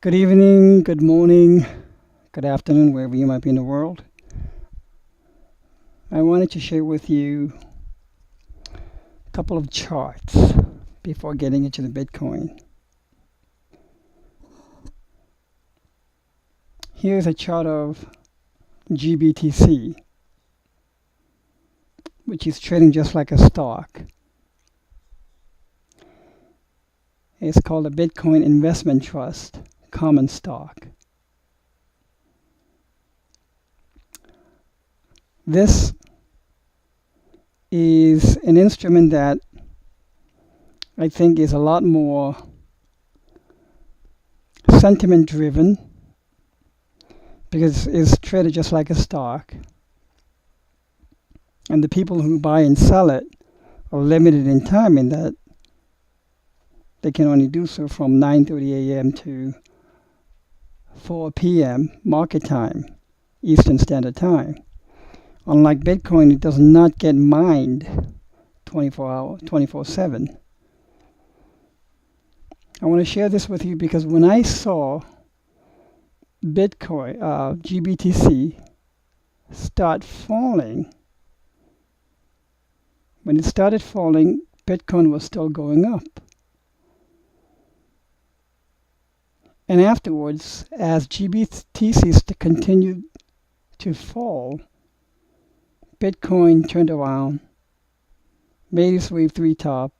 Good evening, good morning, good afternoon, wherever you might be in the world. I wanted to share with you a couple of charts before getting into the Bitcoin. Here's a chart of GBTC, which is trading just like a stock. It's called a Bitcoin Investment Trust common stock. This is an instrument that I think is a lot more sentiment driven because it's traded just like a stock, and the people who buy and sell it are limited in time in that they can only do so from 9:30 a.m. to 4 p.m. market time, Eastern Standard Time. Unlike Bitcoin, it does not get mined 24/7. I want to share this with you because when I saw Bitcoin, GBTC, start falling, when it started falling, Bitcoin was still going up. And afterwards, as GBTC continued to fall, Bitcoin turned around, made its wave 3 top,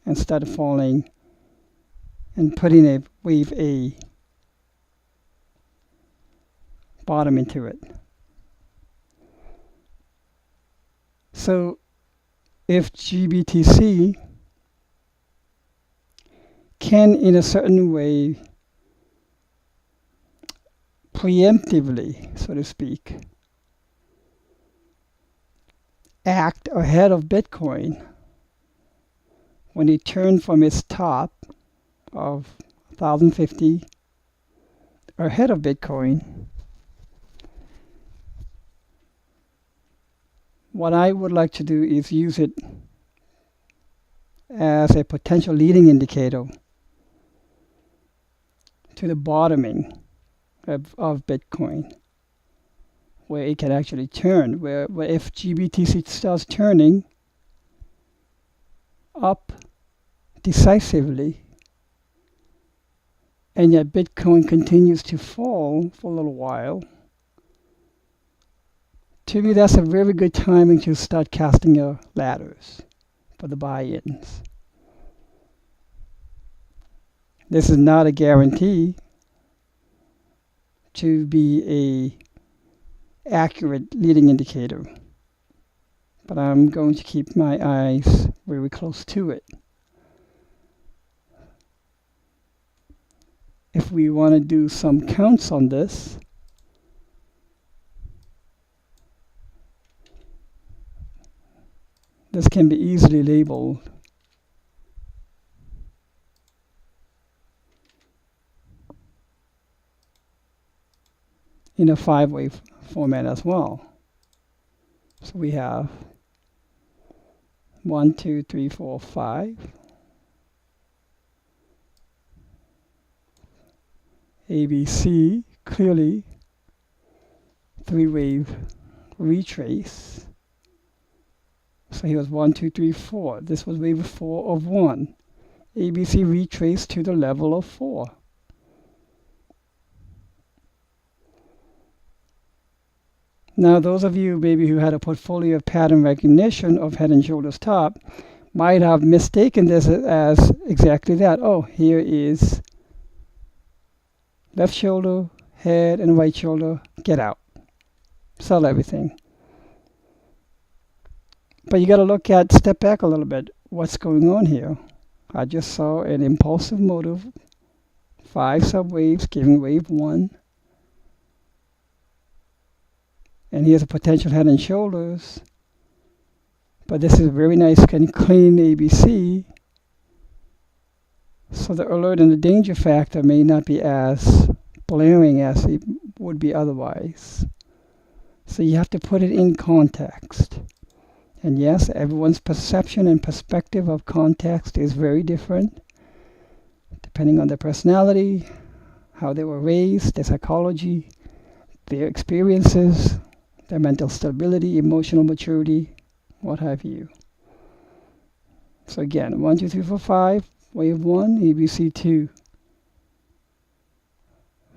and started falling and putting a wave A bottom into it. So if GBTC can, in a certain way, preemptively, so to speak, act ahead of Bitcoin when it turned from its top of 1,050 ahead of Bitcoin, what I would like to do is use it as a potential leading indicator to the bottoming of Bitcoin, where it can actually turn, where if GBTC starts turning up decisively and yet Bitcoin continues to fall for a little while, to me that's a very good timing to start casting your ladders for the buy-ins. This is not a guarantee to be a accurate leading indicator, but I'm going to keep my eyes very close to it. If we want to do some counts on this, this can be easily labeled in a 5-wave format as well. So we have 1, 2, 3, 4, 5. ABC, clearly 3-wave retrace. So here was 1, 2, 3, 4. This was wave 4 of 1. ABC retraced to the level of 4. Now, those of you maybe who had a portfolio of pattern recognition of head and shoulders top might have mistaken this as exactly that. Oh, here is left shoulder, head, and right shoulder. Get out. Sell everything. But you got to look at, step back a little bit. What's going on here? I just saw an impulsive motive, 5 subwaves giving wave 1. And here's a potential head and shoulders. But this is a very nice and clean ABC. So the alert and the danger factor may not be as blaring as it would be otherwise. So you have to put it in context. And yes, everyone's perception and perspective of context is very different, depending on their personality, how they were raised, their psychology, their experiences, their mental stability, emotional maturity, what have you. So again, 1, 2, 3, 4, 5, wave 1, ABC 2,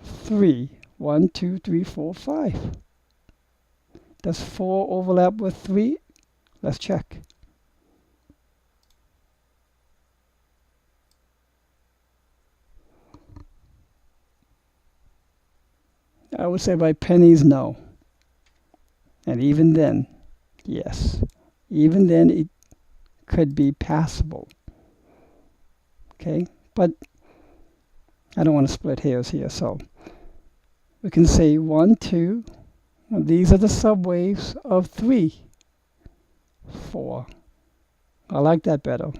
3, 1, 2, 3, 4, 5. Does 4 overlap with 3? Let's check. I would say by pennies, no. And even then, yes. Even then, it could be passable. Okay? But I don't want to split hairs here, so we can say 1, 2. And these are the subwaves of 3, 4. I like that better,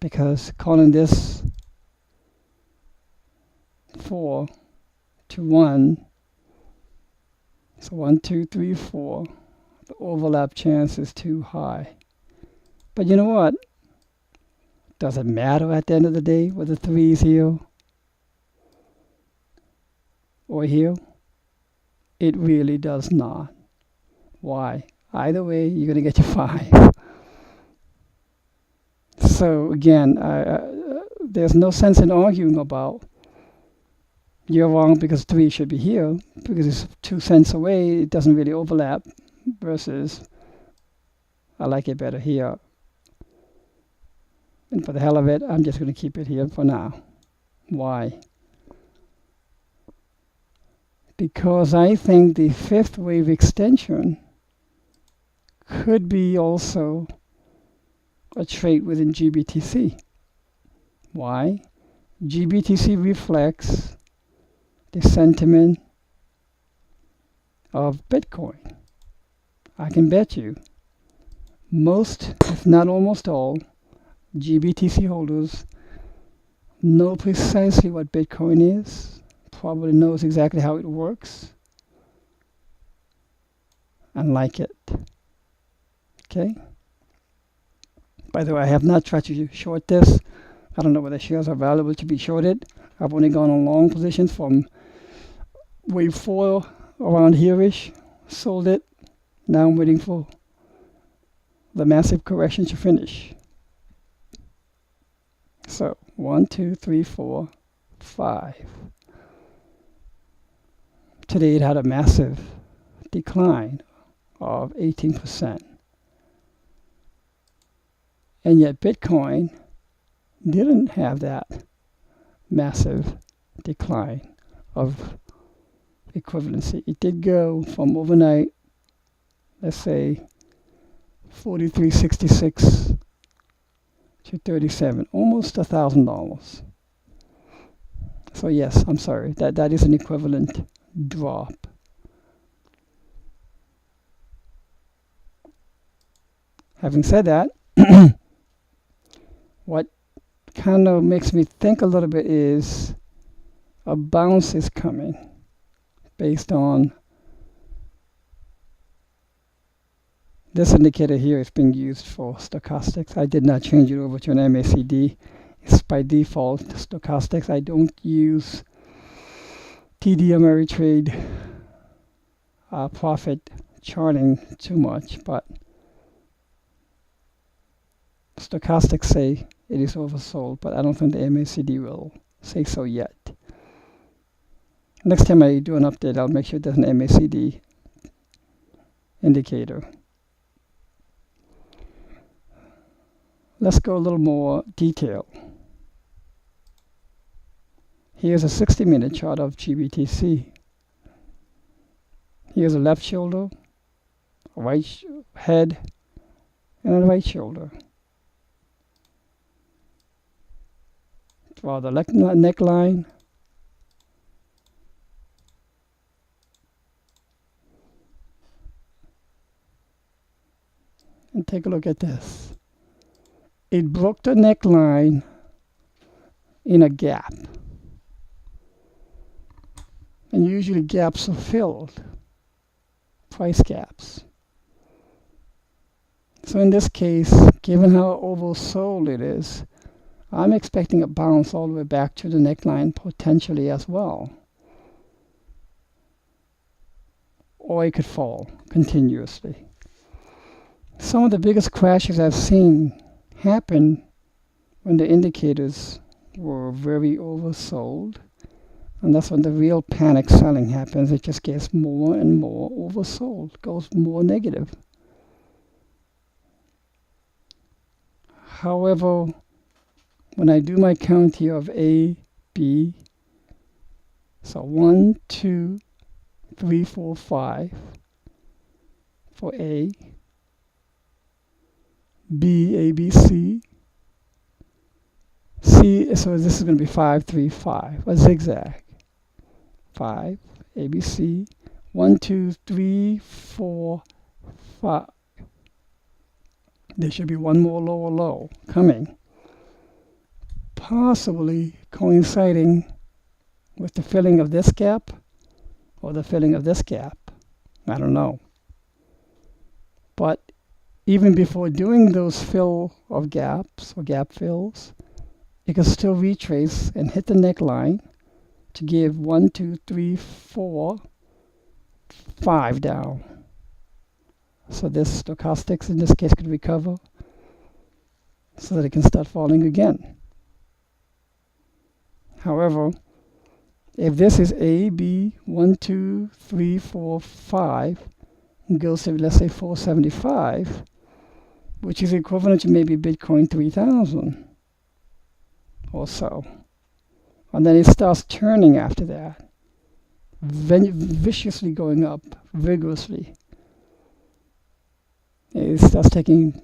because calling this 4 to 1, so 1, 2, 3, 4, the overlap chance is too high. But you know what? Does it matter at the end of the day whether 3 is here or here? It really does not. Why? Either way, you're going to get your 5. So again, there's no sense in arguing about you're wrong because 3 should be here, because it's 2 cents away, it doesn't really overlap, versus I like it better here. And for the hell of it, I'm just going to keep it here for now. Why? Because I think the 5th wave extension could be also a trait within GBTC. Why? GBTC reflects the sentiment of Bitcoin. I can bet you most, if not almost all, GBTC holders know precisely what Bitcoin is, probably knows exactly how it works, and like it. Okay? By the way, I have not tried to short this. I don't know whether shares are valuable to be shorted. I've only gone on long positions from wave 4 around here-ish, sold it. Now I'm waiting for the massive correction to finish. So 1, 2, 3, 4, 5. Today it had a massive decline of 18%. And yet Bitcoin didn't have that massive decline of equivalency. It did go from overnight, let's say 43.66 to 37, almost $1,000. So yes, I'm sorry, that is an equivalent drop. Having said that, what kind of makes me think a little bit is a bounce is coming based on this indicator here is being used for stochastics. I did not change it over to an MACD. It's by default stochastics. I don't use TD Ameritrade profit charting too much, but stochastics say it is oversold, but I don't think the MACD will say so yet. Next time I do an update, I'll make sure there's an MACD indicator. Let's go a little more detail. Here's a 60-minute chart of GBTC. Here's a left shoulder, a right head, and a right shoulder. Draw the neckline. And take a look at this. It broke the neckline in a gap. And usually gaps are filled, price gaps. So in this case, given how oversold it is, I'm expecting a bounce all the way back to the neckline potentially as well. Or it could fall continuously. Some of the biggest crashes I've seen happen when the indicators were very oversold. And that's when the real panic selling happens. It just gets more and more oversold, goes more negative. However, when I do my count here of A, B, so 1, 2, 3, 4, 5 for A, B, A, B, C, C, so this is going to be 5, 3, 5, a zigzag. 5, A, B, C, 1, 2, 3, 4, 5. There should be one more lower low coming, possibly coinciding with the filling of this gap or the filling of this gap. I don't know. But even before doing those fill of gaps or gap fills, it can still retrace and hit the neckline to give 1, 2, 3, 4, 5 down. So this stochastics in this case could recover so that it can start falling again. However, if this is A, B, 1, 2, 3, 4, 5, and goes to, let's say, 475, which is equivalent to maybe Bitcoin 3,000 or so. And then it starts turning after that, viciously going up, vigorously. It starts taking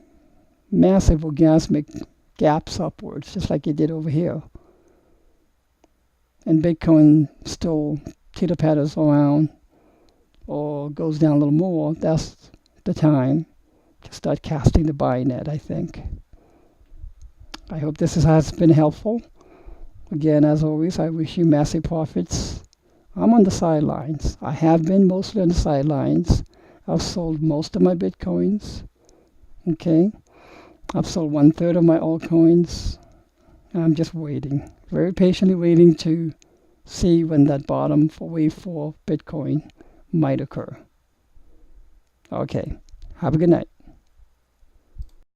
massive orgasmic gaps upwards, just like it did over here. And Bitcoin still teeter-patters around or goes down a little more. That's the time to start casting the buy net, I think. I hope this has been helpful. Again, as always, I wish you massive profits. I'm on the sidelines. I have been mostly on the sidelines. I've sold most of my Bitcoins. Okay. I've sold 1/3 of my altcoins. I'm just waiting, very patiently waiting to see when that bottom for wave 4 Bitcoin might occur. Okay. Have a good night.